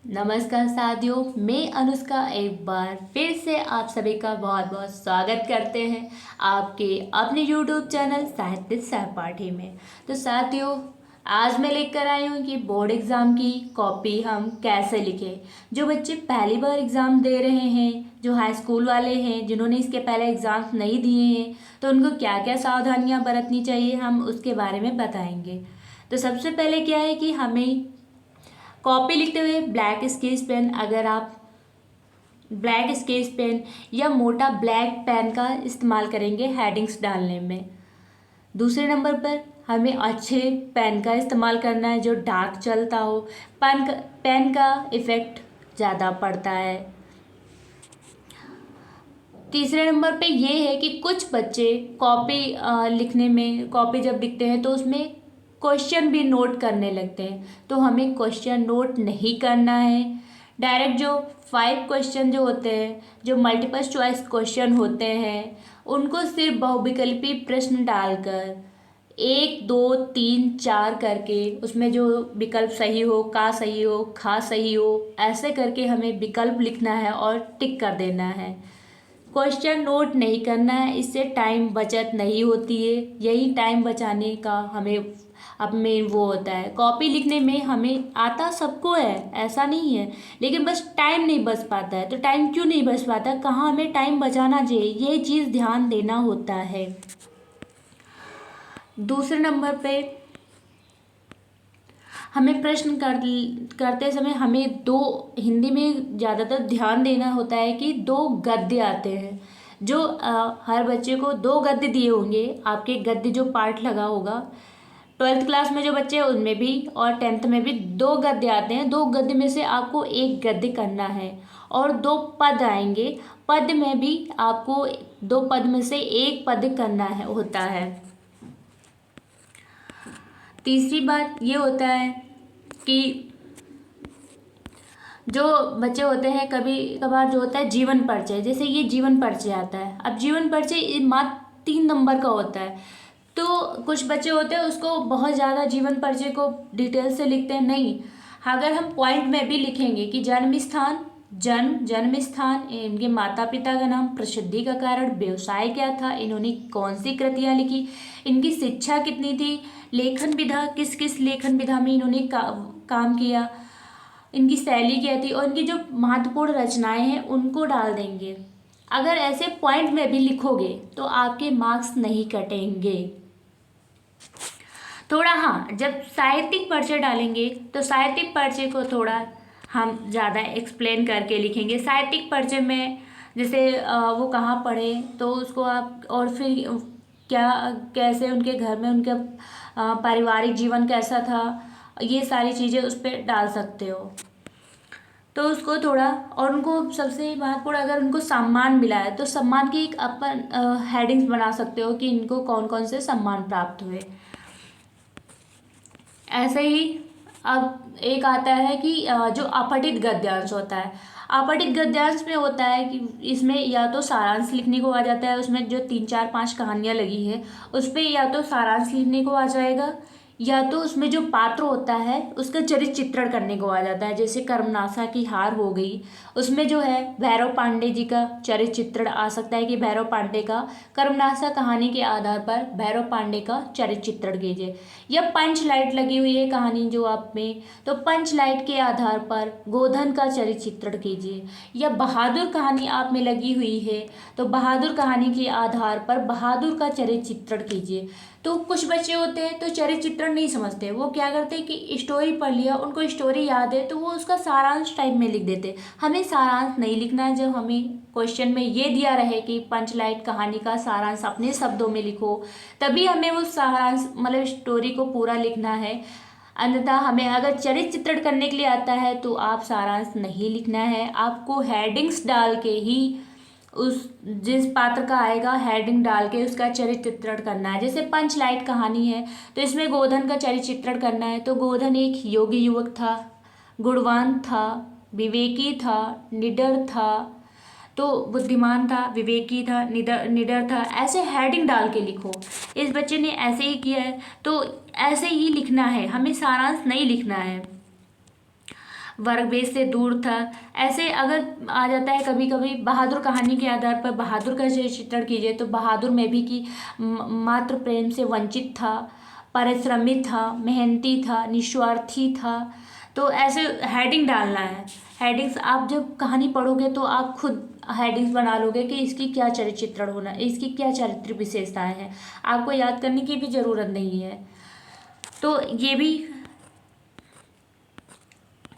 नमस्कार साथियों, मैं अनुष्का एक बार फिर से आप सभी का बहुत बहुत स्वागत करते हैं आपके अपने YouTube चैनल साहित्य सहपाठी में। तो साथियों, आज मैं लेकर आई हूँ कि बोर्ड एग्ज़ाम की कॉपी हम कैसे लिखें। जो बच्चे पहली बार एग्ज़ाम दे रहे हैं, जो हाई स्कूल वाले हैं, जिन्होंने इसके पहले एग्ज़ाम्स नहीं दिए हैं, तो उनको क्या क्या सावधानियाँ बरतनी चाहिए, हम उसके बारे में बताएंगे। तो सबसे पहले क्या है कि हमें कॉपी लिखते हुए ब्लैक स्केच पेन, अगर आप ब्लैक स्केच पेन या मोटा ब्लैक पेन का इस्तेमाल करेंगे हेडिंग्स डालने में। दूसरे नंबर पर हमें अच्छे पेन का इस्तेमाल करना है जो डार्क चलता हो। पेन का इफ़ेक्ट ज़्यादा पड़ता है। तीसरे नंबर पे ये है कि कुछ बच्चे कॉपी लिखने में, कॉपी जब लिखते हैं तो उसमें क्वेश्चन भी नोट करने लगते हैं, तो हमें क्वेश्चन नोट नहीं करना है। डायरेक्ट जो 5 क्वेश्चन जो होते हैं, जो मल्टीपल चॉइस क्वेश्चन होते हैं, उनको सिर्फ बहुविकल्पी प्रश्न डालकर 1 2 3 4 करके उसमें जो विकल्प सही हो, का सही हो, खा सही हो, ऐसे करके हमें विकल्प लिखना है और टिक कर देना है। क्वेश्चन नोट नहीं करना है, इससे टाइम बचत नहीं होती है। यही टाइम बचाने का हमें अब में वो होता है। कॉपी लिखने में हमें आता सबको है, ऐसा नहीं है, लेकिन बस टाइम नहीं बच पाता है। तो टाइम क्यों नहीं बच पाता, कहाँ हमें टाइम बचाना चाहिए, ये चीज़ ध्यान देना होता है। दूसरे नंबर पे हमें प्रश्न करते समय हमें दो, हिंदी में ज़्यादातर ध्यान देना होता है कि 2 गद्य आते हैं। जो हर बच्चे को 2 गद्य दिए होंगे, आपके गद्य जो पार्ट लगा होगा 12th क्लास में जो बच्चे हैं उनमें भी, और 10th में भी 2 गद्य आते हैं। 2 गद्य में से आपको 1 गद्य करना है और 2 पद आएंगे। पद में भी आपको 2 पद में से 1 पद करना है होता है। तीसरी बात ये होता है कि जो बच्चे होते हैं, कभी कभार जो होता है जीवन परिचय, जैसे ये जीवन परिचय आता है। अब जीवन परिचय मात्र 3 नंबर का होता है, तो कुछ बच्चे होते हैं उसको बहुत ज़्यादा जीवन परिचय को डिटेल से लिखते हैं। नहीं, अगर हम पॉइंट में भी लिखेंगे कि जन्म स्थान, जन्म स्थान, इनके माता पिता का नाम, प्रसिद्धि का कारण, व्यवसाय क्या था, इन्होंने कौन सी कृतियाँ लिखी, इनकी शिक्षा कितनी थी, लेखन विधा, किस किस लेखन विधा में इन्होंने काम किया, इनकी शैली क्या थी, और इनकी जो महत्वपूर्ण रचनाएं हैं उनको डाल देंगे। अगर ऐसे पॉइंट में भी लिखोगे तो आपके मार्क्स नहीं कटेंगे। थोड़ा हाँ, जब साहित्यिक परिचय डालेंगे तो साहित्यिक परिचय को थोड़ा हम ज़्यादा एक्सप्लेन करके लिखेंगे। साहित्यिक परिचय में जैसे वो कहाँ पढ़े तो उसको आप, और फिर क्या, कैसे उनके घर में उनका पारिवारिक जीवन कैसा था, ये सारी चीज़ें उस पर डाल सकते हो। तो उसको थोड़ा, और उनको सबसे महत्वपूर्ण, अगर उनको सम्मान मिला है तो सम्मान की एक अपन हेडिंग्स बना सकते हो कि इनको कौन कौन से सम्मान प्राप्त हुए। ऐसे ही अब एक आता है कि जो अपठित गद्यांश होता है। अपठित गद्यांश में होता है कि इसमें या तो सारांश लिखने को आ जाता है, उसमें जो 3 4 5 कहानियाँ लगी है उस पर या तो सारांश लिखने को आ जाएगा, या तो उसमें जो पात्र होता है उसका चरित्र चित्रण करने को आ जाता है। जैसे कर्मनाशा की हार हो गई, उसमें जो है भैरव पांडे जी का चरित्र चित्रण आ सकता है कि भैरव पांडे का, कर्मनाशा कहानी के आधार पर भैरव पांडे का चरित्र चित्रण कीजिए। या पंच लाइट लगी हुई है कहानी जो आप में, तो पंच लाइट के आधार पर गोधन का चरित्र चित्रण कीजिए। या बहादुर कहानी आप में लगी हुई है तो बहादुर कहानी के आधार पर बहादुर का चरित्र चित्रण कीजिए। तो कुछ बच्चे होते हैं तो चरित्र चित्रण नहीं समझते, वो क्या करते हैं कि स्टोरी पढ़ लिया, उनको स्टोरी याद है तो वो उसका सारांश टाइप में लिख देते। हमें सारांश नहीं लिखना है। जब हमें क्वेश्चन में ये दिया रहे कि पंचलाइट कहानी का सारांश अपने शब्दों में लिखो, तभी हमें वो सारांश मतलब स्टोरी को पूरा लिखना है। अन्यथा हमें अगर चरित्र चित्रण करने के लिए आता है तो आप सारांश नहीं लिखना है, आपको हेडिंग्स डाल के ही उस जिस पात्र का आएगा हेडिंग डाल के उसका चरित्र चित्रण करना है। जैसे पंचलाइट कहानी है तो इसमें गोधन का चरित्र चित्रण करना है, तो गोधन एक योगी युवक था, गुणवान था, विवेकी था, निडर था, तो बुद्धिमान था, विवेकी था, निडर था, ऐसे हेडिंग डाल के लिखो। इस बच्चे ने ऐसे ही किया है तो ऐसे ही लिखना है, हमें सारांश नहीं लिखना है। वर्ग बेस से दूर था। ऐसे अगर आ जाता है कभी कभी बहादुर कहानी के आधार पर बहादुर का चित्रण कीजिए तो बहादुर में भी कि मात्र प्रेम से वंचित था, परिश्रमी था, मेहनती था, निस्वार्थी था। तो ऐसे हेडिंग डालना है। हेडिंग्स आप जब कहानी पढ़ोगे तो आप खुद हेडिंग्स बना लोगे कि इसकी क्या चरित्र चित्रण होना है, इसकी क्या चारित्रिक विशेषताएं हैं। आपको याद करने की भी ज़रूरत नहीं है। तो ये भी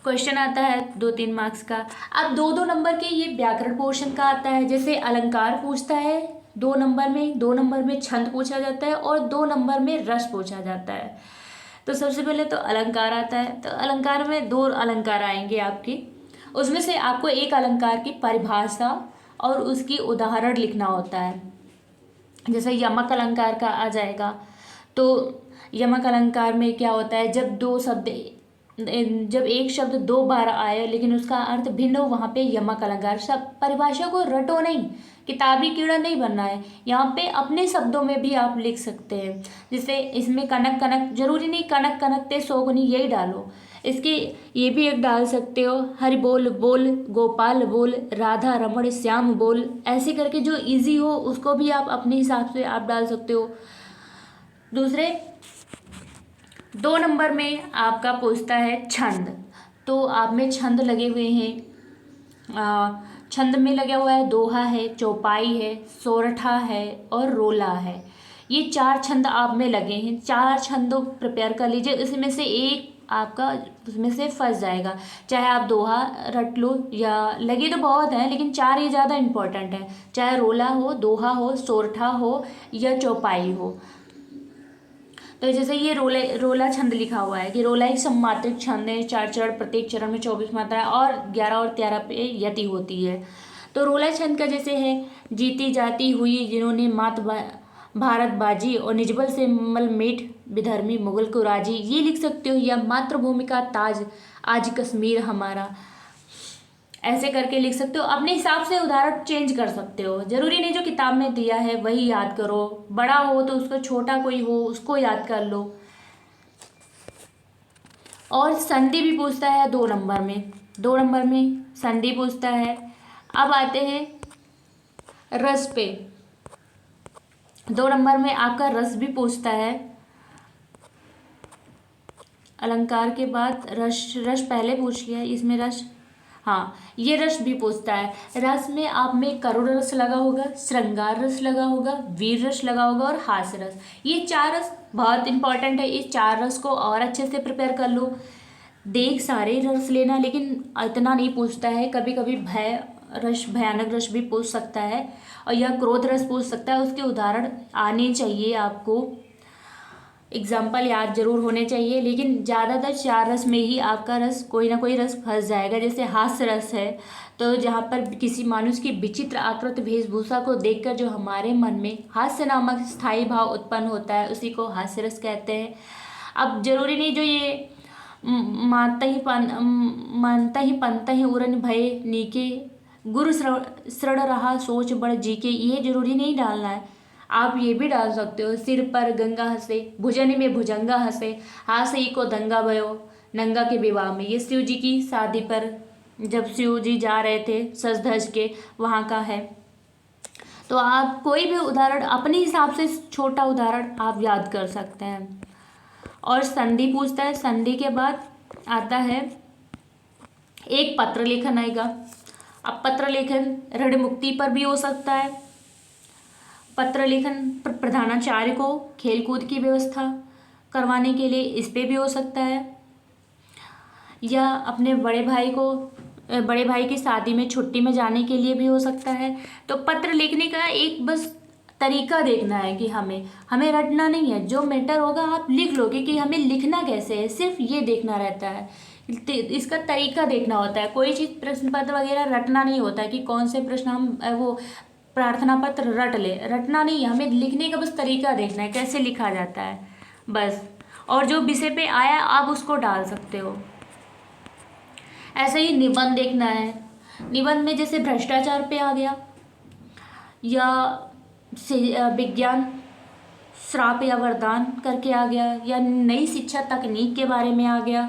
क्वेश्चन आता है 2-3 मार्क्स का। अब 2-2 नंबर के ये व्याकरण पोर्शन का आता है। जैसे अलंकार पूछता है 2 नंबर में, 2 नंबर में छंद पूछा जाता है और 2 नंबर में रस पूछा जाता है। तो सबसे पहले तो अलंकार आता है। तो अलंकार में 2 अलंकार आएंगे आपके, उसमें से आपको एक अलंकार की परिभाषा और उसकी उदाहरण लिखना होता है। जैसे यमक अलंकार का आ जाएगा। तो यमक अलंकार में क्या होता है, जब एक शब्द 2 बार आए लेकिन उसका अर्थ भिन्न हो, वहाँ पे यमक अलंकार। सब परिभाषा को रटो नहीं, किताबी कीड़ा नहीं बनना है। यहाँ पे अपने शब्दों में भी आप लिख सकते हैं। जैसे इसमें कनक कनक, जरूरी नहीं कनक कनक ते शोभनी यही डालो, इसके ये भी एक डाल सकते हो, हरि बोल बोल, गोपाल बोल, राधा रमण श्याम बोल। ऐसे करके जो इजी हो उसको भी आप अपने हिसाब से आप डाल सकते हो। दूसरे 2 नंबर में आपका पूछता है छंद। तो आप में छंद लगे हुए हैं। छंद में लगा हुआ है दोहा है, चौपाई है, सोरठा है और रोला है। ये 4 छंद आप में लगे हैं। 4 छंदों प्रिपेयर कर लीजिए, इसमें से एक आपका उसमें से फंस जाएगा। चाहे आप दोहा रट लो, या लगे तो बहुत हैं लेकिन 4 ही ज़्यादा इम्पोर्टेंट है। चाहे रोला हो, दोहा हो, सोरठा हो या चौपाई हो। तो जैसे ये रोला छंद लिखा हुआ है कि रोला एक सममात्रिक छंद है, 4 चरण, प्रत्येक चरण में 24 मात्रा और 11 और 13 पे यति होती है। तो रोला छंद का जैसे है, जीती जाती हुई जिन्होंने मात भारत बाजी और निजबल से मलमेट विधर्मी मुगल को राजी, ये लिख सकते हो। या मातृभूमि का ताज आज कश्मीर हमारा, ऐसे करके लिख सकते हो। अपने हिसाब से उदाहरण चेंज कर सकते हो, जरूरी नहीं जो किताब में दिया है वही याद करो। बड़ा हो तो उसको, छोटा कोई हो उसको याद कर लो। और संधि भी पूछता है 2 नंबर में, 2 नंबर में संधि पूछता है। अब आते हैं रस पे। 2 नंबर में आपका रस भी पूछता है। अलंकार के बाद रस पहले पूछ लिया, इसमें रस, हाँ ये रस भी पूछता है। रस में आप में करुण रस लगा होगा, श्रृंगार रस लगा होगा, वीर रस लगा होगा और हास्य रस। ये 4 रस बहुत इंपॉर्टेंट है। इस 4 रस को और अच्छे से प्रिपेयर कर लो। देख सारे रस लेना, लेकिन इतना नहीं पूछता है। कभी कभी भय रस, भयानक रस भी पूछ सकता है, और यह क्रोध रस पूछ सकता है। उसके उदाहरण आने चाहिए आपको, एग्जाम्पल याद जरूर होने चाहिए। लेकिन ज़्यादातर 4 रस में ही आपका रस, कोई ना कोई रस फंस जाएगा। जैसे हास्य रस है, तो जहाँ पर किसी मानुष की विचित्र आकृति वेशभूषा को देखकर जो हमारे मन में हास्य नामक स्थायी भाव उत्पन्न होता है, उसी को हास्य रस कहते हैं। अब जरूरी नहीं जो ये मानता ही पंत ही उरन भय नीके, गुरु श्रृण रहा सोच बड़ जी के, ये जरूरी नहीं डालना है। आप ये भी डाल सकते हो, सिर पर गंगा हंसे, भुजन में भुजंगा हंसे, हाथ ही को दंगा भयो नंगा के विवाह में। ये शिव जी की शादी पर जब शिव जी जा रहे थे सज धज के, वहाँ का है। तो आप कोई भी उदाहरण अपने हिसाब से, छोटा उदाहरण आप याद कर सकते हैं। और संधि पूछता है। संधि के बाद आता है एक पत्र लेखन आएगा। अब पत्र लेखन ऋण मुक्ति पर भी हो सकता है। पत्र लेखन प्रधानाचार्य को खेलकूद की व्यवस्था करवाने के लिए इस पे भी हो सकता है, या अपने बड़े भाई की शादी में छुट्टी में जाने के लिए भी हो सकता है। तो पत्र लिखने का एक बस तरीका देखना है कि हमें रटना नहीं है। जो मैटर होगा आप लिख लोगे, कि हमें लिखना कैसे है, सिर्फ ये देखना रहता है। इसका तरीका देखना होता है। कोई चीज़ प्रश्न पत्र वगैरह रटना नहीं होता है कि कौन से प्रश्न हम वो प्रार्थना पत्र रटना नहीं है। हमें लिखने का बस तरीका देखना है, कैसे लिखा जाता है बस। और जो विषय पे आया आप उसको डाल सकते हो। ऐसे ही निबंध देखना है। निबंध में जैसे भ्रष्टाचार पे आ गया, या विज्ञान श्राप या वरदान करके आ गया, या नई शिक्षा तकनीक के बारे में आ गया।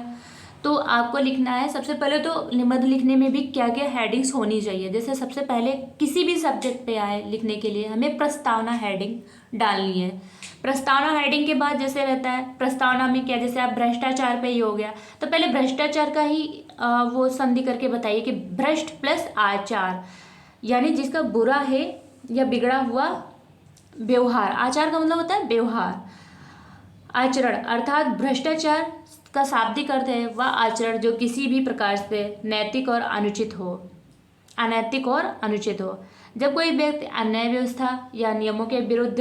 तो आपको लिखना है सबसे पहले तो निबंध लिखने में भी क्या क्या हेडिंग्स होनी चाहिए। जैसे सबसे पहले किसी भी सब्जेक्ट पे आए लिखने के लिए हमें प्रस्तावना हेडिंग डालनी है। प्रस्तावना हेडिंग के बाद जैसे रहता है प्रस्तावना में क्या, जैसे आप भ्रष्टाचार पे ही हो गया तो पहले भ्रष्टाचार का ही वो संधि करके बताइए कि भ्रष्ट प्लस आचार, यानी जिसका बुरा है या बिगड़ा हुआ व्यवहार। आचार का मतलब होता है व्यवहार, आचरण अर्थात भ्रष्टाचार का शाब्दिक अर्थ है वह आचरण जो किसी भी प्रकार से नैतिक और अनुचित हो, अनैतिक और अनुचित हो। जब कोई व्यक्ति अन्याय व्यवस्था या नियमों के विरुद्ध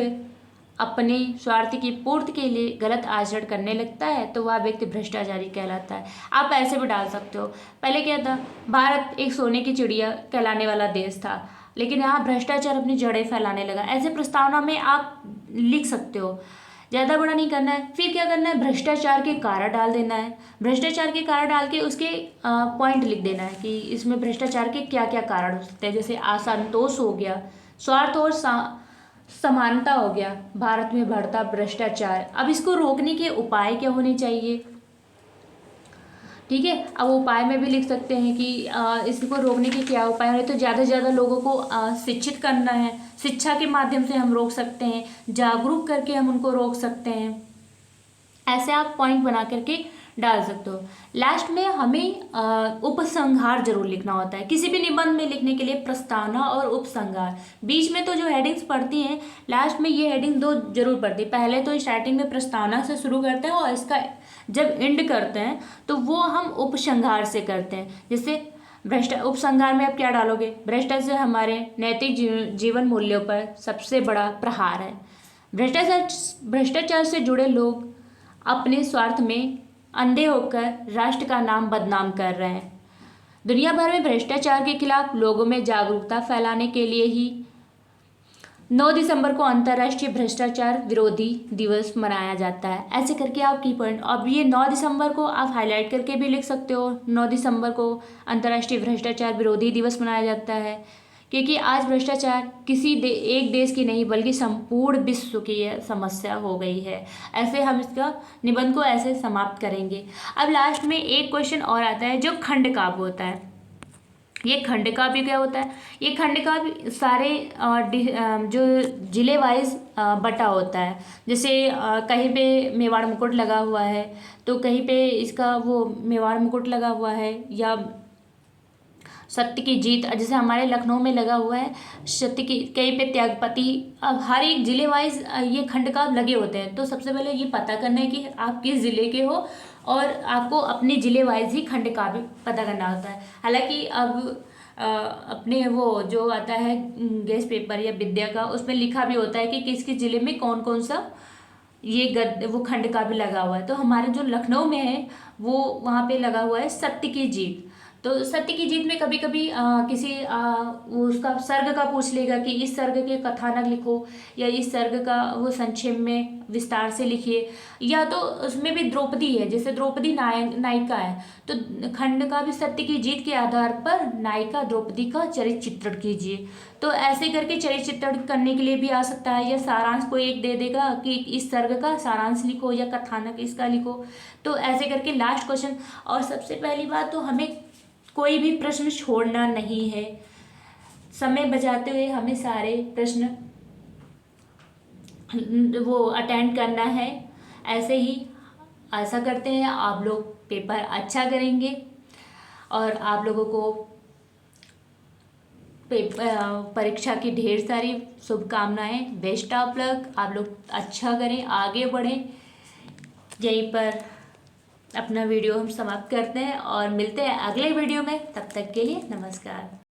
अपने स्वार्थ की पूर्ति के लिए गलत आचरण करने लगता है तो वह व्यक्ति भ्रष्टाचारी कहलाता है। आप ऐसे भी डाल सकते हो, पहले क्या था, भारत एक सोने की चिड़िया कहलाने वाला देश था, लेकिन यहाँ भ्रष्टाचार अपनी जड़ें फैलाने लगा। ऐसे प्रस्तावना में आप लिख सकते हो, ज़्यादा बड़ा नहीं करना है। फिर क्या करना है, भ्रष्टाचार के कारण डाल देना है। भ्रष्टाचार के कारण डाल के उसके पॉइंट लिख देना है कि इसमें भ्रष्टाचार के क्या क्या कारण हो सकते हैं। जैसे असंतोष हो गया, स्वार्थ और समानता हो गया, भारत में बढ़ता भ्रष्टाचार, अब इसको रोकने के उपाय क्या होने चाहिए। ठीक है, अब उपाय में भी लिख सकते हैं कि इसको रोकने के क्या उपाय होने, तो ज़्यादा से ज़्यादा लोगों को शिक्षित करना है, शिक्षा के माध्यम से हम रोक सकते हैं, जागरूक करके हम उनको रोक सकते हैं। ऐसे आप पॉइंट बना करके डाल सकते हो। लास्ट में हमें उपसंहार जरूर लिखना होता है किसी भी निबंध में लिखने के लिए, प्रस्तावना और उपसंहार। बीच में तो जो हेडिंग्स पढ़ती हैं लास्ट में ये हेडिंग दो जरूर पढ़ती है। पहले तो स्टार्टिंग में प्रस्तावना से शुरू करते हैं और इसका जब एंड करते हैं तो वो हम उपसंहार से करते हैं। जैसे उपसंहार में आप क्या डालोगे, भ्रष्टाचार हमारे नैतिक जीवन मूल्यों पर सबसे बड़ा प्रहार है। भ्रष्टाचार से जुड़े लोग अपने स्वार्थ में अंधे होकर राष्ट्र का नाम बदनाम कर रहे हैं। दुनिया भर में भ्रष्टाचार के खिलाफ लोगों में जागरूकता फैलाने के लिए ही 9 दिसंबर को अंतर्राष्ट्रीय भ्रष्टाचार विरोधी दिवस मनाया जाता है। ऐसे करके आप की पॉइंट, अब ये 9 दिसंबर को आप हाईलाइट करके भी लिख सकते हो। 9 दिसंबर को अंतर्राष्ट्रीय भ्रष्टाचार विरोधी दिवस मनाया जाता है क्योंकि आज भ्रष्टाचार किसी एक देश की नहीं बल्कि संपूर्ण विश्व की यह समस्या हो गई है। ऐसे हम इसका निबंध को ऐसे समाप्त करेंगे। अब लास्ट में एक क्वेश्चन और आता है जो खंड काव्य होता है। ये खंड काव्य क्या होता है, ये खंड काव्य सारे जो जिले वाइज बटा होता है। जैसे कहीं पे मेवाड़ मुकुट लगा हुआ है तो कहीं पे इसका वो मेवाड़ मुकुट लगा हुआ है, या सत्य की जीत जैसे हमारे लखनऊ में लगा हुआ है सत्य की, कहीं पे त्यागपति। अब हर एक जिले वाइज ये खंड काव्य लगे होते हैं। तो सबसे पहले ये पता करना है कि आप किस जिले के हो और आपको अपने जिले वाइज ही खंड काव्य पता करना होता है। हालांकि अब अपने वो जो आता है गेस्ट पेपर या विद्या का, उसमें लिखा भी होता है कि किस किस जिले में कौन कौन सा ये वो खंड काव्य लगा हुआ है। तो हमारे जो लखनऊ में है वो वहाँ पे लगा हुआ है सत्य की जीत। तो सत्य की जीत में कभी कभी किसी वो उसका सर्ग का पूछ लेगा कि इस सर्ग के कथानक लिखो, या इस सर्ग का वो संक्षेप में विस्तार से लिखिए। या तो उसमें भी द्रौपदी है, जैसे द्रौपदी नायिका है तो खंड का भी सत्य की जीत के आधार पर नायिका द्रौपदी का चरित्र चित्रण कीजिए। तो ऐसे करके चरित्र चित्रण करने के लिए भी आ सकता है, या सारांश कोई एक दे देगा कि इस सर्ग का सारांश लिखो या कथानक इसका लिखो। तो ऐसे करके लास्ट क्वेश्चन। और सबसे पहली बात तो हमें कोई भी प्रश्न छोड़ना नहीं है, समय बचाते हुए हमें सारे प्रश्न वो अटेंड करना है। ऐसे ही आशा करते हैं आप लोग पेपर अच्छा करेंगे और आप लोगों को परीक्षा की ढेर सारी शुभकामनाएं। बेस्ट ऑफ लक, आप लोग अच्छा करें, आगे बढ़ें। यहीं पर अपना वीडियो हम समाप्त करते हैं और मिलते हैं अगले वीडियो में। तब तक के लिए नमस्कार।